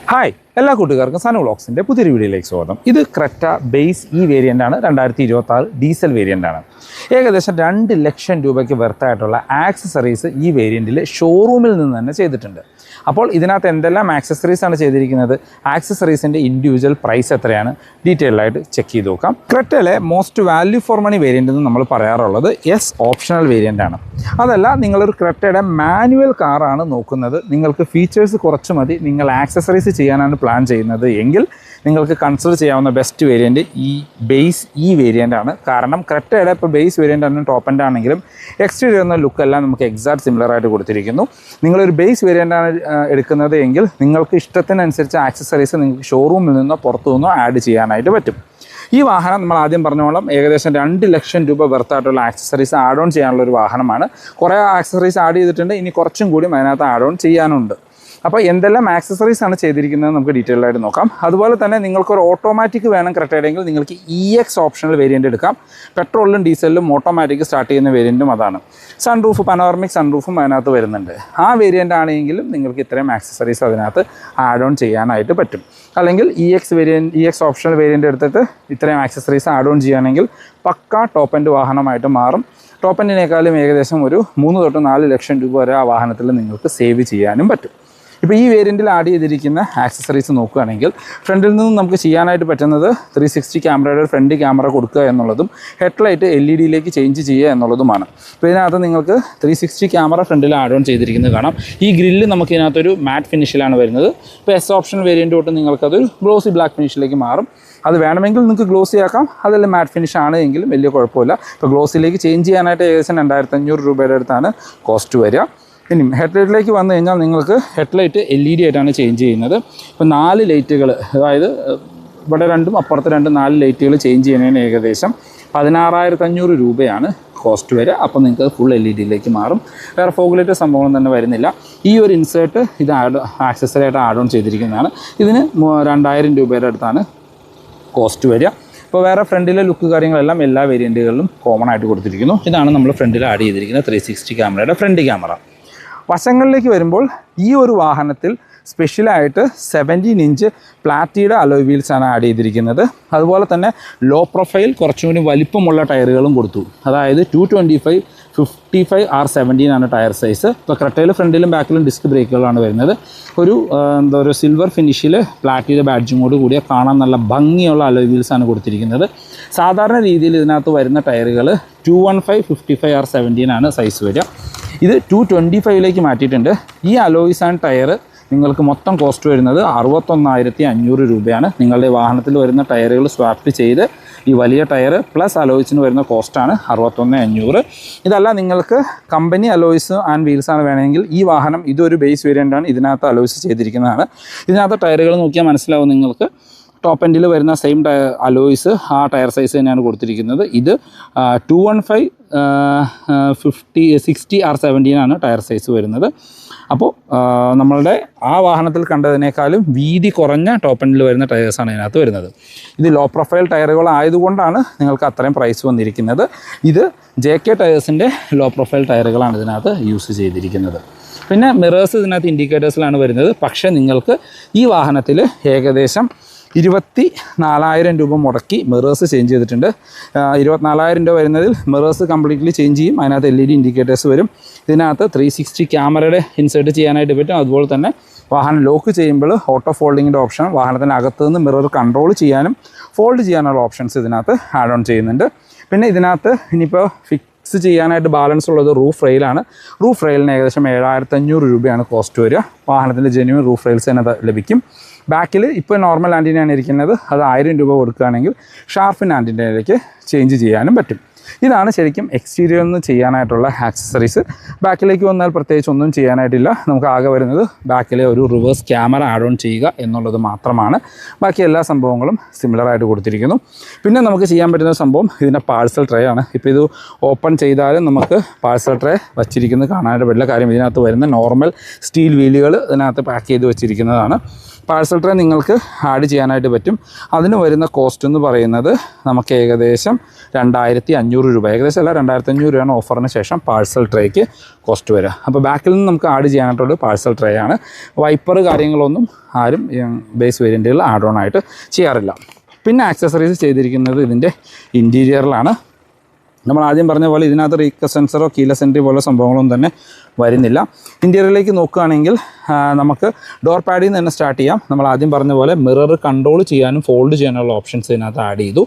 Hi എല്ലാ കൂട്ടുകാർക്കും സനു വ്ളോഗ്സിൻ്റെ പുതിയൊരു വീഡിയോയിലേക്ക് സ്വാഗതം. ഇത് ക്രെറ്റ ബേസ് വേരിയൻ്റാണ്. 2026 ഡീസൽ വേരിയൻ്റാണ്. ഏകദേശം 2 ലക്ഷം രൂപയ്ക്ക് വെർത്തായിട്ടുള്ള ആക്സസറീസ് ഈ വേരിയൻറ്റിൽ ഷോറൂമിൽ നിന്ന് തന്നെ ചെയ്തിട്ടുണ്ട്. അപ്പോൾ ഇതിനകത്ത് എന്തെല്ലാം ആക്സസറീസാണ് ചെയ്തിരിക്കുന്നത്, ആക്സസറീസിൻ്റെ ഇൻഡിവിജ്വൽ പ്രൈസ് എത്രയാണ്, ഡീറ്റെയിൽഡായിട്ട് ചെക്ക് ചെയ്ത് നോക്കാം. ക്രെറ്റയിലെ most value for money variant എന്ന് നമ്മൾ പറയാറുള്ളത് എസ് ഓപ്ഷണൽ വേരിയൻ്റാണ്. അതല്ല, നിങ്ങളൊരു ക്രെറ്റയുടെ മാനുവൽ കാറാണ് നോക്കുന്നത്, നിങ്ങൾക്ക് ഫീച്ചേഴ്സ് കുറച്ച് മതി, നിങ്ങൾ ആക്സസറീസ് ചെയ്യാനാണ് പ്ലാൻ ചെയ്യുന്നത് എങ്കിൽ നിങ്ങൾക്ക് കൺസിഡർ ചെയ്യാവുന്ന ബെസ്റ്റ് വേരിയൻറ്റ് ഈ ബേസ് വേരിയൻ്റാണ്. കാരണം ക്രെറ്റയുടെ ഇപ്പോൾ ബേസ് വേരിയൻ്റ് ആണെങ്കിലും ടോപ്പ് എൻഡ് ആണെങ്കിലും എക്സ്റ്റീരിയർ എന്ന ലുക്കെല്ലാം നമുക്ക് എക്സാക്ട് സിമിലറായിട്ട് കൊടുത്തിരിക്കുന്നു. നിങ്ങളൊരു ബേസ് വേരിയൻ്റാണ് എടുക്കുന്നത് എങ്കിൽ നിങ്ങൾക്ക് ഇഷ്ടത്തിനനുസരിച്ച് ആക്സസറീസ് നിങ്ങൾക്ക് ഷോറൂമിൽ നിന്നോ പുറത്തു നിന്നോ ആഡ് ചെയ്യാനായിട്ട് പറ്റും. ഈ വാഹനം നമ്മൾ ആദ്യം പറഞ്ഞോളം ഏകദേശം 2 ലക്ഷം രൂപ വെർത്തായിട്ടുള്ള ആക്സസറീസ് ആഡ് ഓൺ ചെയ്യാനുള്ള ഒരു വാഹനമാണ്. കുറേ ആക്സസറീസ് ആഡ് ചെയ്തിട്ടുണ്ട്, ഇനി കുറച്ചും കൂടി അതിനകത്ത് ആഡ് ഓൺ ചെയ്യാനുണ്ട്. അപ്പോൾ എന്തെല്ലാം ആക്സസറീസ് ആണ് ചെയ്തിരിക്കുന്നത് നമുക്ക് ഡീറ്റെയിൽ ആയിട്ട് നോക്കാം. അതുപോലെ തന്നെ നിങ്ങൾക്കൊരു ഓട്ടോമാറ്റിക് വേണം ക്രെറ്റയുടെയെങ്കിൽ നിങ്ങൾക്ക് EX ഓപ്ഷണൽ വേരിയൻ്റ് എടുക്കാം. പെട്രോളിലും ഡീസലിലും ഓട്ടോമാറ്റിക് സ്റ്റാർട്ട് ചെയ്യുന്ന വേരിയൻറ്റും അതാണ്. സൺറൂഫ്, പനോർമിക് സൺറൂഫും അതിനകത്ത് വരുന്നുണ്ട്. ആ വേരിയൻ്റ് ആണെങ്കിലും നിങ്ങൾക്ക് ഇത്രയും ആക്സസറീസ് അതിനകത്ത് ആഡ് ഓൺ ചെയ്യാനായിട്ട് പറ്റും. അല്ലെങ്കിൽ EX ഓപ്ഷണൽ വേരിയൻ്റ് എടുത്തിട്ട് ഇത്രയും ആക്സസറീസ് ആഡ് ഓൺ ചെയ്യുകയാണെങ്കിൽ പക്ക ടോപ്പ് എൻഡ് വാഹനമായിട്ട് മാറും. ടോപ്പ് എൻഡിനേക്കാളും ഏകദേശം ഒരു 3 തൊട്ട് 4 ലക്ഷം രൂപ വരെ ആ വാഹനത്തിൽ നിങ്ങൾക്ക് സേവ് ചെയ്യാനും പറ്റും. ഇപ്പോൾ ഈ വേരിയൻറ്റിൽ ആഡ് ചെയ്തിരിക്കുന്ന ആക്സസറീസ് നോക്കുകയാണെങ്കിൽ ഫ്രണ്ടിൽ നിന്ന് നമുക്ക് ചെയ്യാനായിട്ട് പറ്റുന്നത് 360 ക്യാമറയുടെ ഫ്രണ്ട് ക്യാമറ കൊടുക്കുക എന്നുള്ളതും ഹെഡ്ലൈറ്റ് LED ചേഞ്ച് ചെയ്യുക എന്നുള്ളതുമാണ്. അപ്പോൾ ഇതിനകത്ത് നിങ്ങൾക്ക് 360 ക്യാമറ ഫ്രണ്ടിൽ ആഡ് ഓൺ ചെയ്തിരിക്കുന്നത് കാണാം. ഈ ഗ്രില്ല് നമുക്ക് ഇതിനകത്തൊരു മാറ്റ് ഫിനിഷിലാണ് വരുന്നത്. ഇപ്പോൾ S ഓപ്ഷൻ വേരിയൻ്റ് തൊട്ട് നിങ്ങൾക്കതൊരു ഗ്ലോസി ബ്ലാക്ക് ഫിനിഷിലേക്ക് മാറും. അത് വേണമെങ്കിൽ നിങ്ങൾക്ക് ഗ്ലോസി ആക്കാം, അതെല്ലാം മാറ്റ് ഫിനിഷ് ആണ് എങ്കിലും വലിയ കുഴപ്പമില്ല. ഇപ്പോൾ ഗ്ലോസിലേക്ക് ചേഞ്ച് ചെയ്യാനായിട്ട് ഏകദേശം 2500 രൂപയുടെ അടുത്താണ് കോസ്റ്റ് വരിക. ഇനി ഹെഡ്ലൈറ്റിലേക്ക് വന്നു കഴിഞ്ഞാൽ നിങ്ങൾക്ക് ഹെഡ്ലൈറ്റ് LED ആയിട്ടാണ് ചേഞ്ച് ചെയ്യുന്നത്. ഇപ്പോൾ 4 ലൈറ്റുകൾ, അതായത് ഇവിടെ 2 അപ്പുറത്ത് 4 ലൈറ്റുകൾ ചേഞ്ച് ചെയ്യുന്നതിന് ഏകദേശം 16,500 രൂപയാണ് കോസ്റ്റ് വരിക. അപ്പോൾ നിങ്ങൾക്ക് ഫുൾ LED മാറും. വേറെ ഫോഗ് ലൈറ്റ് സംഭവം തന്നെ വരുന്നില്ല. ഈ ഒരു ഇൻസേർട്ട് ഇത് ആക്സസറി ആയിട്ട് ആഡ് ഓൺ ചെയ്തിരിക്കുന്നതാണ്. ഇതിന് 2000 രൂപയുടെ അടുത്താണ് കോസ്റ്റ് വരിക. ഇപ്പോൾ വേറെ ഫ്രണ്ടിലെ ലുക്ക് കാര്യങ്ങളെല്ലാം എല്ലാ വേരിയൻറ്റുകളിലും കോമൺ ആയിട്ട് കൊടുത്തിരിക്കുന്നു. ഇതാണ് നമ്മൾ ഫ്രണ്ടിൽ ആഡ് ചെയ്തിരിക്കുന്ന 360 ക്യാമറയുടെ ഫ്രണ്ട് ക്യാമറ. വശങ്ങളിലേക്ക് വരുമ്പോൾ ഈ ഒരു വാഹനത്തിൽ സ്പെഷ്യലായിട്ട് 17 ഇഞ്ച് പ്ലാറ്റിയുടെ അലോയ് വീൽസാണ് ആഡ് ചെയ്തിരിക്കുന്നത്. അതുപോലെ തന്നെ ലോ പ്രൊഫൈൽ കുറച്ചുകൂടി വലിപ്പമുള്ള ടയറുകളും കൊടുത്തു. അതായത് 225 55 R17 ആണ് ടയർ സൈസ്. ഇപ്പോൾ ക്രെറ്റയിൽ ഫ്രണ്ടിലും ബാക്കിലും ഡിസ്ക് ബ്രേക്കുകളാണ് വരുന്നത്. ഒരു സിൽവർ ഫിനിഷിൽ പ്ലാറ്റിയുടെ ബാഡ്ജിങ്ങോട് കൂടിയ കാണാൻ നല്ല ഭംഗിയുള്ള അലോയ് വീൽസാണ് കൊടുത്തിരിക്കുന്നത്. സാധാരണ രീതിയിൽ ഇതിനകത്ത് വരുന്ന ടയറുകൾ 215 55 R17 ആണ് സൈസ് വരിക. ഇത് 225 മാറ്റിയിട്ടുണ്ട്. ഈ അലോയ്സ് ആൻഡ് ടയർ നിങ്ങൾക്ക് മൊത്തം കോസ്റ്റ് വരുന്നത് 61,500 രൂപയാണ്. നിങ്ങളുടെ വാഹനത്തിൽ വരുന്ന ടയറുകൾ സ്വാപ്പ് ചെയ്ത് ഈ വലിയ ടയർ പ്ലസ് അലോയ്സിന് വരുന്ന കോസ്റ്റാണ് 61,500. ഇതല്ല, നിങ്ങൾക്ക് കമ്പനി അലോയ്സ് ആൻഡ് വീൽസാണ് വേണമെങ്കിൽ ഈ വാഹനം ഇതൊരു ബേസ് വേരിയൻ്റാണ്, ഇതിനകത്ത് അലോയ്സ് ചെയ്തിരിക്കുന്നതാണ്. ഇതിനകത്ത് ടയറുകൾ നോക്കിയാൽ മനസ്സിലാവും നിങ്ങൾക്ക്. ടോപ്പ് എൻഡിൽ വരുന്ന സെയിം അലോയ്സ് ആ ടയർ സൈസ് തന്നെയാണ് കൊടുത്തിരിക്കുന്നത്. ഇത് 215 60 R17 ആണ് ടയർ സൈസ് വരുന്നത്. അപ്പോൾ നമ്മളുടെ ആ വാഹനത്തിൽ കണ്ടതിനേക്കാളും വീതി കുറഞ്ഞ ടോപ്പ് എൻഡിൽ വരുന്ന ടയേഴ്സാണ് ഇതിനകത്ത് വരുന്നത്. ഇത് ലോ പ്രൊഫൈൽ ടയറുകളായതുകൊണ്ടാണ് നിങ്ങൾക്ക് അത്രയും പ്രൈസ് വന്നിരിക്കുന്നത്. ഇത് JK ടയേഴ്സിൻ്റെ ലോ പ്രൊഫൈൽ ടയറുകളാണ് ഇതിനകത്ത് യൂസ് ചെയ്തിരിക്കുന്നത്. പിന്നെ മിറേഴ്സ് ഇതിനകത്ത് ഇൻഡിക്കേറ്റേഴ്സിലാണ് വരുന്നത്. പക്ഷേ നിങ്ങൾക്ക് ഈ വാഹനത്തിൽ ഏകദേശം 24,000 രൂപ മുടക്കി മിറേഴ്സ് ചേഞ്ച് ചെയ്തിട്ടുണ്ട്. 24,000 രൂപ വരുന്നതിൽ മിറേഴ്സ് കംപ്ലീറ്റ്ലി ചേഞ്ച് ചെയ്യും. അതിനകത്ത് LED ഇൻഡിക്കേറ്റേഴ്സ് വരും. ഇതിനകത്ത് 360 ക്യാമറയുടെ ഇൻസേർട്ട് ചെയ്യാനായിട്ട് പറ്റും. അതുപോലെ തന്നെ വാഹനം ലോക്ക് ചെയ്യുമ്പോൾ ഓട്ടോ ഫോൾഡിങ്ങിൻ്റെ ഓപ്ഷൻ, വാഹനത്തിൻ്റെ അകത്ത് നിന്ന് മിറർ കൺട്രോൾ ചെയ്യാനും ഫോൾഡ് ചെയ്യാനുള്ള ഓപ്ഷൻസ് ഇതിനകത്ത് ആഡ് ഓൺ ചെയ്യുന്നുണ്ട്. പിന്നെ ഇതിനകത്ത് ഇനിയിപ്പോൾ ഫിക്സ് ചെയ്യാനായിട്ട് ബാലൻസ് ഉള്ളത് റൂഫ് റെയിലാണ്. റൂഫ് റെയിലിന് ഏകദേശം 7,500 രൂപയാണ് കോസ്റ്റ് വരിക. വാഹനത്തിൻ്റെ ജെന്യുവൻ റൂഫ് റെയിൽസ് തന്നെ ലഭിക്കും. ബാക്കിൽ ഇപ്പോൾ നോർമൽ ആൻറ്റിനയാണ് ഇരിക്കുന്നത്. അത് 1000 രൂപ കൊടുക്കുകയാണെങ്കിൽ ഷാർഫിൻ ആൻറ്റിനയിലേക്ക് ചേഞ്ച് ചെയ്യാനും പറ്റും. ഇതാണ് ശരിക്കും എക്സ്റ്റീരിയറിൽ നിന്ന് ചെയ്യാനായിട്ടുള്ള ആക്സസറീസ്. ബാക്കിലേക്ക് വന്നാൽ പ്രത്യേകിച്ച് ഒന്നും ചെയ്യാനായിട്ടില്ല. നമുക്ക് ആകെ വരുന്നത് ബാക്കിലെ ഒരു റിവേഴ്സ് ക്യാമറ ആഡ് ഓൺ ചെയ്യുക എന്നുള്ളത് മാത്രമാണ്. ബാക്കി എല്ലാ സംഭവങ്ങളും സിമിലറായിട്ട് കൊടുത്തിരിക്കുന്നു. പിന്നെ നമുക്ക് ചെയ്യാൻ പറ്റുന്ന സംഭവം ഇതിൻ്റെ പാഴ്സൽ ട്രേ ആണ്. ഇപ്പോൾ ഇത് ഓപ്പൺ ചെയ്താലും നമുക്ക് പാഴ്സൽ ട്രേ വച്ചിരിക്കുന്നത് കാണാനായിട്ട് പറ്റില്ല. കാര്യം ഇതിനകത്ത് വരുന്ന നോർമൽ സ്റ്റീൽ വീലുകൾ ഇതിനകത്ത് പാക്ക് ചെയ്ത് വെച്ചിരിക്കുന്നതാണ്. പാഴ്സൽ ട്രേ നിങ്ങൾക്ക് ആഡ് ചെയ്യാനായിട്ട് പറ്റും. അതിന് വരുന്ന കോസ്റ്റ് എന്ന് പറയുന്നത് നമുക്ക് ഏകദേശം 2500 രൂപ, ഏകദേശം അല്ല 2500 രൂപയാണ് ഓഫറിന് ശേഷം പാഴ്സൽ ട്രേക്ക് കോസ്റ്റ് വരിക. അപ്പോൾ ബാക്കിൽ നിന്ന് നമുക്ക് ആഡ് ചെയ്യാനായിട്ടുള്ളത് പാഴ്സൽ ട്രേ ആണ്. വൈപ്പർ കാര്യങ്ങളൊന്നും ആരും ബേസ് വേരിയൻറ്റുകൾ ആഡ് ഓൺ ആയിട്ട് ചെയ്യാറില്ല. പിന്നെ ആക്സസറീസ് ചെയ്തിരിക്കുന്നത് ഇതിൻ്റെ ഇൻറ്റീരിയറിലാണ്. നമ്മൾ ആദ്യം പറഞ്ഞ പോലെ ഇതിനകത്ത് റീക സെൻസറോ കീലെസ് എൻട്രി പോലെ സംഭവങ്ങളൊന്നും തന്നെ വരുന്നില്ല. ഇൻറ്റീരിയറിലേക്ക് നോക്കുകയാണെങ്കിൽ നമുക്ക് ഡോർ പാഡിൽ നിന്ന് തന്നെ സ്റ്റാർട്ട് ചെയ്യാം. നമ്മൾ ആദ്യം പറഞ്ഞ പോലെ മിറർ കൺട്രോൾ ചെയ്യാനും ഫോൾഡ് ചെയ്യാനുള്ള ഓപ്ഷൻസ് ഇതിനകത്ത് ആഡ് ചെയ്തു.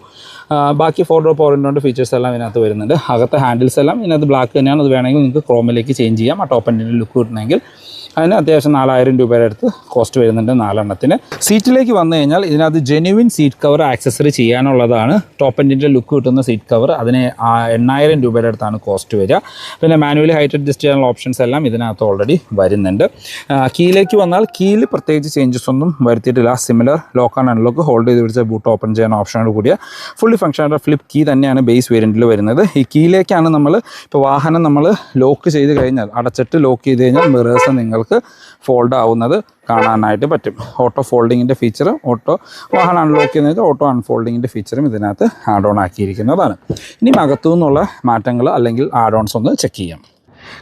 ബാക്കി 4 ഡോർ പവർ വിൻഡോൻ്റെ ഫീച്ചേഴ്സ് എല്ലാം ഇതിനകത്ത് വരുന്നുണ്ട്. അകത്തെ ഹാൻഡിൽസ് എല്ലാം ഇതിനകത്ത് ബ്ലാക്ക് തന്നെയാണ്. അത് വേണമെങ്കിൽ നിങ്ങൾക്ക് ക്രോമിലേക്ക് ചേഞ്ച് ചെയ്യാം. ആ ടോപ്പ് എൻഡിൻ്റെ ലുക്ക് കിട്ടണമെങ്കിൽ അതിന് അത്യാവശ്യം 4000 രൂപയുടെ അടുത്ത് കോസ്റ്റ് വരുന്നുണ്ട് 4 എണ്ണത്തിന്. സീറ്റിലേക്ക് വന്നു കഴിഞ്ഞാൽ ഇതിനകത്ത് ജെന്യുവിൻ സീറ്റ് കവർ ആക്സസറി ചെയ്യാനുള്ളതാണ്. ടോപ്പ് എൻഡിൻ്റെ ലുക്ക് കിട്ടുന്ന സീറ്റ് കവർ അതിന് 8000 രൂപയുടെ അടുത്താണ് കോസ്റ്റ് വരിക. പിന്നെ മാനുവലി ഹൈറ്റ് അഡ്ജസ്റ്റ് ചെയ്യാനുള്ള ഓപ്ഷൻസ് എല്ലാം ഇതിനകത്ത് ഓൾറെഡി വരുന്നുണ്ട്. കീയിലേക്ക് വന്നാൽ കീയിൽ പ്രത്യേകിച്ച് ചേഞ്ചസ് ഒന്നും വരുത്തിയിട്ടില്ല. Similar lock and unlock hold ചെയ്ത് പിടിച്ച ബൂട്ട് ഓപ്പൺ ചെയ്യുന്ന ഓപ്ഷനോട് കൂടിയ ഫുള്ളി ഫംഗ്ഷനായിട്ട് ഫ്ലിപ്പ് കീ തന്നെയാണ് ബേസ് വേരിയൻറ്റിൽ വരുന്നത്. ഈ കീയിലേക്കാണ് നമ്മൾ ഇപ്പോൾ വാഹനം നമ്മൾ ലോക്ക് ചെയ്ത് കഴിഞ്ഞാൽ, അടച്ചിട്ട് ലോക്ക് ചെയ്ത് കഴിഞ്ഞാൽ മിറേഴ്സ് നിങ്ങൾക്ക് ഫോൾഡ് ആവുന്നത് കാണാനായിട്ട് പറ്റും. ഓട്ടോ ഫോൾഡിങ്ങിൻ്റെ ഫീച്ചറും വാഹനം അൺലോക്ക് ചെയ്യുന്നത് ഓട്ടോ അൺഫോൾഡിങ്ങിൻ്റെ ഫീച്ചറും ഇതിനകത്ത് ആഡ് ഓൺ ആക്കിയിരിക്കുന്നതാണ്. ഇനി അകത്തു നിന്നുള്ള മാറ്റങ്ങൾ അല്ലെങ്കിൽ ആഡ് ഓൺസ് ഒന്ന് ചെക്ക് ചെയ്യാം.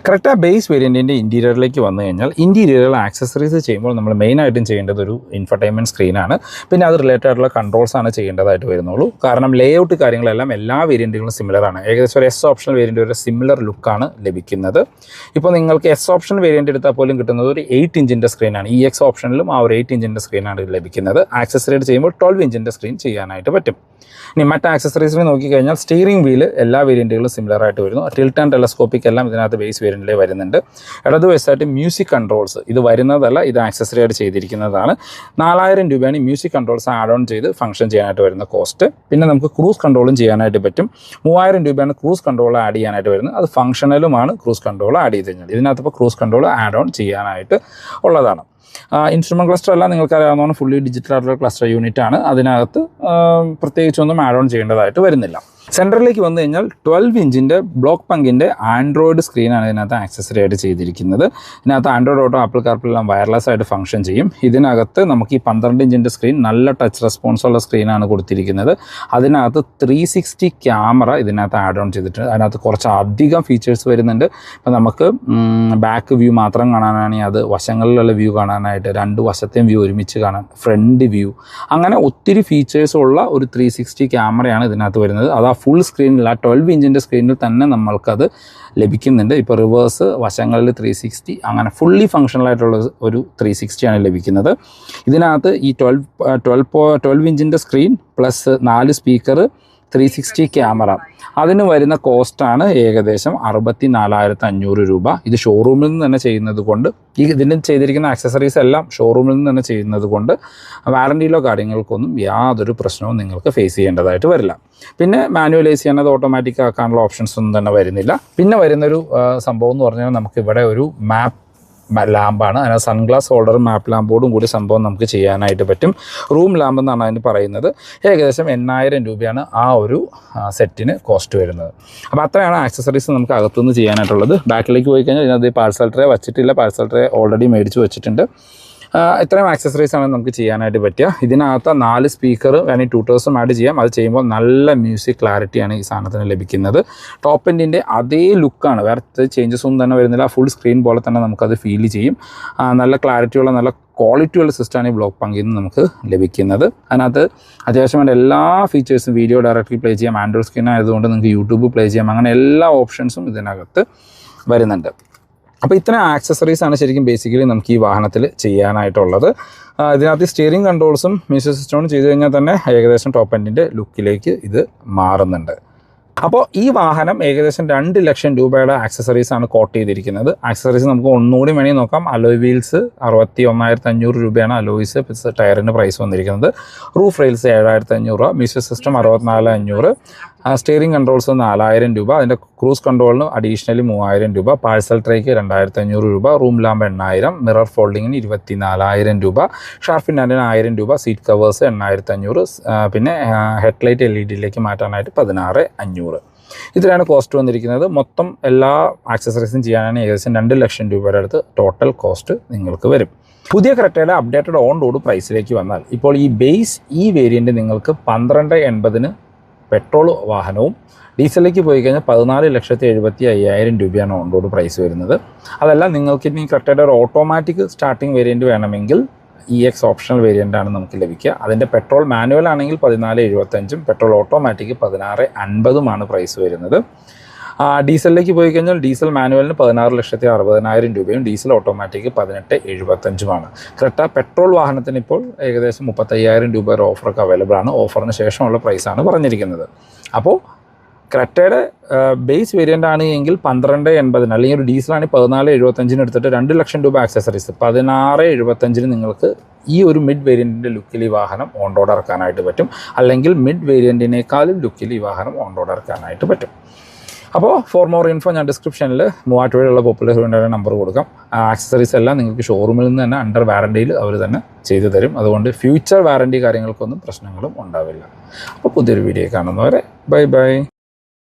കറക്റ്റ് ബേസ് വേരിയൻറ്റിൻ്റെ ഇൻറ്റീരിയറിലേക്ക് വന്നു കഴിഞ്ഞാൽ ഇൻറ്റീരിയറിൽ ആക്സസറീസ് ചെയ്യുമ്പോൾ നമ്മൾ മെയിനായിട്ടും ചെയ്യേണ്ടത് ഒരു ഇൻഫർടൈൻമെൻറ്റ് സ്ക്രീനാണ്. പിന്നെ അത് റിലേറ്റഡ് ആയിട്ടുള്ള കൺട്രോൾസാണ് ചെയ്യേണ്ടതായിട്ട് വരുന്നുള്ളൂ. കാരണം ലേഔട്ട് കാര്യങ്ങളെല്ലാം എല്ലാ വേരിയൻറ്റുകളും സിമിലറാണ്. ഏകദേശം ഒരു എസ് ഓപ്ഷണൽ വേരിയൻ്റ് ഒരു സിമിലർ ലുക്കാണ് ലഭിക്കുന്നത്. ഇപ്പോൾ നിങ്ങൾക്ക് എസ് ഓപ്ഷൻ വേരിയൻ്റ് എടുത്താൽ പോലും കിട്ടുന്നത് ഒരു 8 ഇഞ്ചിൻ്റെ സ്ക്രീനാണ്. ഈ എക്സ് ഓപ്ഷനിലും ആ ഒരു 8 ഇഞ്ചിൻ്റെ സ്ക്രീനാണ് ലഭിക്കുന്നത്. ആക്സസറീഡ് ചെയ്യുമ്പോൾ 12 ഇഞ്ചിൻ്റെ സ്ക്രീൻ ചെയ്യാനായിട്ട് പറ്റും. ഇനി മറ്റ് ആക്സസറീസിനെ നോക്കിക്കഴിഞ്ഞാൽ സ്റ്റിയറിംഗ് വീല് എല്ലാ വേരിയൻറ്റുകളും സിമിലറായിട്ട് വരുന്നു. ടിൽറ്റ് ആൻഡ് ടെലസ്കോപ്പിക് എല്ലാം ഇതിനകത്ത് ബേസ് വേരിയൻറ്റിലേ വരുന്നുണ്ട്. ഇടതുവശമായിട്ട് മ്യൂസിക് കൺട്രോൾസ് ഇത് വരുന്നതല്ല, ഇത് ആക്സസറി ആയിട്ട് ചെയ്തിരിക്കുന്നതാണ്. 4000 രൂപയാണ് ഈ മ്യൂസിക് കൺട്രോൾസ് ആഡ് ഓൺ ചെയ്ത് ഫംഗ്ഷൻ ചെയ്യാനായിട്ട് വരുന്ന കോസ്റ്റ്. പിന്നെ നമുക്ക് ക്രൂസ് കൺട്രോളും ചെയ്യാനായിട്ട് പറ്റും. 3000 രൂപയാണ് ക്രൂസ് കൺട്രോൾ ആഡ് ചെയ്യാനായിട്ട് വരുന്നത്. അത് ഫംഗ്ഷണലുമാണ് ക്രൂസ് കൺട്രോൾ ആഡ് ചെയ്ത് കഴിഞ്ഞാൽ. ഇതിനകത്ത് ഇപ്പോൾ ക്രൂസ് കൺട്രോൾ ആഡ് ഓൺ ചെയ്യാനായിട്ട് ഉള്ളതാണ്. ഇൻസ്ട്രുമെൻറ്റ് ക്ലസ്റ്റർ അല്ല, നിങ്ങൾക്കറിയാവുന്ന ഫുള്ളി ഡിജിറ്റൽ ആയിട്ടുള്ള ക്ലസ്റ്റർ യൂണിറ്റ് ആണ്. അതിനകത്ത് പ്രത്യേകിച്ചൊന്നും ആഡ് ഓൺ ചെയ്യേണ്ടതായിട്ട് വരുന്നില്ല. സെൻറ്ററിലേക്ക് വന്നു കഴിഞ്ഞാൽ 12 ഇഞ്ചിൻ്റെ ബ്ലോക്ക് പങ്കിൻ്റെ ആൻഡ്രോയിഡ് സ്ക്രീനാണ് ഇതിനകത്ത് ആക്സസറി ആയിട്ട് ചെയ്തിരിക്കുന്നത്. ഇതിനകത്ത് ആൻഡ്രോയിഡ് ഓട്ടോ ആപ്പിൾ കാർപ്ലേ എല്ലാം വയർലെസ് ആയിട്ട് ഫംഗ്ഷൻ ചെയ്യും. ഇതിനകത്ത് നമുക്ക് ഈ 12 ഇഞ്ചിൻ്റെ സ്ക്രീൻ നല്ല ടച്ച് റെസ്പോൺസ് ഉള്ള സ്ക്രീനാണ് കൊടുത്തിരിക്കുന്നത്. അതിനകത്ത് 360 ക്യാമറ ഇതിനകത്ത് ആഡ് ഓൺ ചെയ്തിട്ടുണ്ട്. അതിനകത്ത് കുറച്ച് അധികം ഫീച്ചേഴ്സ് വരുന്നുണ്ട്. ഇപ്പോൾ നമുക്ക് ബാക്ക് വ്യൂ മാത്രം കാണാനാണെങ്കിൽ അത് വശങ്ങളിലുള്ള വ്യൂ കാണാനായിട്ട് 2 വശത്തെയും വ്യൂ ഒരുമിച്ച് കാണാൻ, ഫ്രണ്ട് വ്യൂ, അങ്ങനെ ഒത്തിരി ഫീച്ചേഴ്സ് ഉള്ള ഒരു 360 ക്യാമറയാണ് ഇതിനകത്ത് വരുന്നത്. അത് ഫുൾ സ്ക്രീനിൽ ആ 12 ഇഞ്ചിൻ്റെ സ്ക്രീനിൽ തന്നെ നമ്മൾക്കത് ലഭിക്കുന്നുണ്ട്. ഇപ്പോൾ റിവേഴ്സ്, വശങ്ങളിൽ 360, അങ്ങനെ ഫുള്ളി ഫങ്ഷണലായിട്ടുള്ള ഒരു 360 ആണ് ലഭിക്കുന്നത്. ഇതിനകത്ത് ഈ 12 ഇഞ്ചിൻ്റെ സ്ക്രീൻ പ്ലസ് 4 സ്പീക്കർ, 360 ക്യാമറ, അതിന് വരുന്ന കോസ്റ്റാണ് ഏകദേശം 64,500 രൂപ. ഇത് ഷോറൂമിൽ നിന്ന് തന്നെ ചെയ്യുന്നത് കൊണ്ട്, ഇതിന് ചെയ്തിരിക്കുന്ന ആക്സസറീസ് എല്ലാം ഷോറൂമിൽ നിന്ന് തന്നെ ചെയ്യുന്നത് കൊണ്ട് വാറൻറ്റിയിലോ കാര്യങ്ങൾക്കൊന്നും യാതൊരു പ്രശ്നവും നിങ്ങൾക്ക് ഫേസ് ചെയ്യേണ്ടതായിട്ട് വരില്ല. പിന്നെ മാനുവലൈസ് ചെയ്യാനത് ഓട്ടോമാറ്റിക് ആക്കാനുള്ള ഓപ്ഷൻസ് ഒന്നും തന്നെ വരുന്നില്ല. പിന്നെ വരുന്നൊരു സംഭവം എന്ന് പറഞ്ഞാൽ നമുക്കിവിടെ ഒരു മാപ്പ് ലാമ്പാണ്. അതിനകത്ത് സൺഗ്ലാസ് ഹോൾഡറും മാപ്പ് ലാമ്പോടും കൂടി സംഭവം നമുക്ക് ചെയ്യാനായിട്ട് പറ്റും. റൂം ലാമ്പ് എന്നാണ് അതിന് പറയുന്നത്. ഏകദേശം 8000 രൂപയാണ് ആ ഒരു സെറ്റിന് കോസ്റ്റ് വരുന്നത്. അപ്പോൾ അത്രയാണ് ആക്സസറീസ് നമുക്ക് അകത്തുനിന്ന് ചെയ്യാനായിട്ടുള്ളത്. ബാക്കിലേക്ക് പോയി കഴിഞ്ഞാൽ ഇതിനകത്ത് പാഴ്സൽ ട്രേ വച്ചിട്ടില്ല. പാഴ്സൽ ട്രേ ഓൾറെഡി മേടിച്ച് വെച്ചിട്ടുണ്ട്. ഇത്രയും ആക്സസറീസാണ് നമുക്ക് ചെയ്യാനായിട്ട് പറ്റുക. ഇതിനകത്ത് 4 സ്പീക്കർ വേണമെങ്കിൽ ട്യൂട്ടേഴ്സും ആഡ് ചെയ്യാം. അത് ചെയ്യുമ്പോൾ നല്ല മ്യൂസിക് ക്ലാരിറ്റിയാണ് ഈ സാധനത്തിന് ലഭിക്കുന്നത്. ടോപ്പ് എൻഡിൻ്റെ അതേ ലുക്കാണ്, വേറെ ചേഞ്ചസ് ഒന്നും തന്നെ വരുന്നില്ല. ഫുൾ സ്ക്രീൻ പോലെ തന്നെ നമുക്കത് ഫീൽ ചെയ്യും. നല്ല ക്ലാരിറ്റിയുള്ള നല്ല ക്വാളിറ്റിയുള്ള സിസ്റ്റമാണ് ഈ ബ്ലോക്ക് പങ്കിൽ നിന്ന് നമുക്ക് ലഭിക്കുന്നത്. അതിനകത്ത് അത്യാവശ്യം വേണ്ട എല്ലാ ഫീച്ചേഴ്സും, വീഡിയോ ഡയറക്റ്റ്ലി പ്ലേ ചെയ്യാം, ആൻഡ്രോയിഡ് സ്ക്രീൻ ആയതുകൊണ്ട് നിങ്ങൾക്ക് യൂട്യൂബ് പ്ലേ ചെയ്യാം, അങ്ങനെ എല്ലാ ഓപ്ഷൻസും ഇതിനകത്ത് വരുന്നുണ്ട്. അപ്പോൾ ഇത്രയും ആക്സസറീസാണ് ശരിക്കും ബേസിക്കലി നമുക്ക് ഈ വാഹനത്തിൽ ചെയ്യാനായിട്ടുള്ളത്. ഇതിനകത്ത് സ്റ്റിയറിംഗ് കൺട്രോൾസും മ്യൂസിക് സിസ്റ്റവും ചെയ്ത് കഴിഞ്ഞാൽ തന്നെ ഏകദേശം ടോപ്പ് എൻഡിൻ്റെ ലുക്കിലേക്ക് ഇത് മാറുന്നുണ്ട്. അപ്പോൾ ഈ വാഹനം ഏകദേശം 2 ലക്ഷം രൂപയുടെ ആക്സസറീസാണ് കോട്ട് ചെയ്തിരിക്കുന്നത്. ആക്സസറീസ് നമുക്ക് ഒന്നുകൂടി വേണമെങ്കിൽ നോക്കാം. അലോയ് വീൽസ് 61,500 രൂപയാണ് അലോയ്സ് പ്ലസ് ടയറിന് പ്രൈസ് വന്നിരിക്കുന്നത്. റൂഫ് റെയിൽസ് 7,500 രൂപ, മ്യൂസിക് സിസ്റ്റം 64,500, സ്റ്റിയറിംഗ് കൺട്രോൾസ് 4,000 രൂപ, അതിൻ്റെ ക്രൂസ് കൺട്രോളിന് അഡീഷണലി 3,000 രൂപ, പാഴ്സൽ ട്രേക്ക് 2,500 രൂപ, റൂം ലാമ്പ് 8,000, മിറർ ഫോൾഡിങ്ങിന് 24,000 രൂപ, ഷാർഫിൻ ആൻഡിന് 1000 രൂപ, സീറ്റ് കവേഴ്സ് 8,500, പിന്നെ ഹെഡ്ലൈറ്റ് LED മാറ്റാനായിട്ട് 16,500. ഇതിലാണ് കോസ്റ്റ് വന്നിരിക്കുന്നത്. മൊത്തം എല്ലാ ആക്സസറീസും ചെയ്യാനാണ് ഏകദേശം 2 ലക്ഷം രൂപയുടെ അടുത്ത് ടോട്ടൽ കോസ്റ്റ് നിങ്ങൾക്ക് വരും. പുതിയ ക്രെറ്റയുടെ അപ്ഡേറ്റഡ് ഓൺ റോഡ് പ്രൈസിലേക്ക് വന്നാൽ ഇപ്പോൾ ഈ ബേസ് ഈ വേരിയൻറ്റ് നിങ്ങൾക്ക് 12.80 പെട്രോൾ വാഹനവും ഡീസലിലേക്ക് പോയി കഴിഞ്ഞാൽ 14,75,000 രൂപയാണ് ഓൺ റോഡ് പ്രൈസ് വരുന്നത്. അതല്ല നിങ്ങൾക്ക് ഇനി ക്രെറ്റയുടെ ഒരു ഓട്ടോമാറ്റിക് സ്റ്റാർട്ടിംഗ് വേരിയൻറ്റ് വേണമെങ്കിൽ EX ഓപ്ഷണൽ വേരിയൻ്റാണ് നമുക്ക് ലഭിക്കുക. അതിൻ്റെ പെട്രോൾ മാനുവൽ ആണെങ്കിൽ 14,75 പെട്രോൾ ഓട്ടോമാറ്റിക് 16,50 പ്രൈസ് വരുന്നത്. ഡീസലിലേക്ക് പോയി കഴിഞ്ഞാൽ ഡീസൽ മാനുവലിന് 16,60,000 രൂപയും ഡീസൽ ഓട്ടോമാറ്റിക് 18,75 ക്രെറ്റ പെട്രോൾ വാഹനത്തിന് ഇപ്പോൾ ഏകദേശം 35,000 രൂപ ഒരു ഓഫറൊക്കെ അവൈലബിൾ ആണ്. ഓഫറിന് ശേഷമുള്ള പ്രൈസാണ് പറഞ്ഞിരിക്കുന്നത്. അപ്പോൾ ക്രെറ്റയുടെ ബേസ് വേരിയൻ്റ് ആണ് എങ്കിൽ 12.80 അല്ലെങ്കിൽ ഒരു ഡീസലാണെങ്കിൽ 14,75 എടുത്തിട്ട് 2 ലക്ഷം രൂപ ആക്സസറീസ് 16,75 നിങ്ങൾക്ക് ഈ ഒരു മിഡ് വേരിയൻറ്റിൻ്റെ ലുക്കിൽ ഈ വാഹനം ഓൺ റോഡ് ഇറക്കാനായിട്ട് പറ്റും. അല്ലെങ്കിൽ മിഡ് വേരിയൻറ്റിനേക്കാളും ലുക്കിൽ ഈ വാഹനം ഓൺ റോഡ് ഇറക്കാനായിട്ട് പറ്റും. അപ്പോൾ ഫോർ മോർ ഇൻഫോ ഞാൻ ഡിസ്ക്രിപ്ഷനിൽ മൂവാറ്റുപുഴയുള്ള പോപ്പുലർ ഹീറോയുടെ നമ്പർ കൊടുക്കാം. ആക്സസറീസ് എല്ലാം നിങ്ങൾക്ക് ഷോറൂമിൽ നിന്ന് തന്നെ അണ്ടർ വാറണ്ടിയിൽ അവർ തന്നെ ചെയ്തു തരും. അതുകൊണ്ട് ഫ്യൂച്ചർ വാറണ്ടി കാര്യങ്ങൾക്കൊന്നും പ്രശ്നങ്ങളും ഉണ്ടാവില്ല. അപ്പോൾ പുതിയൊരു വീഡിയോ കാണുന്നവരെ ബൈ ബൈ.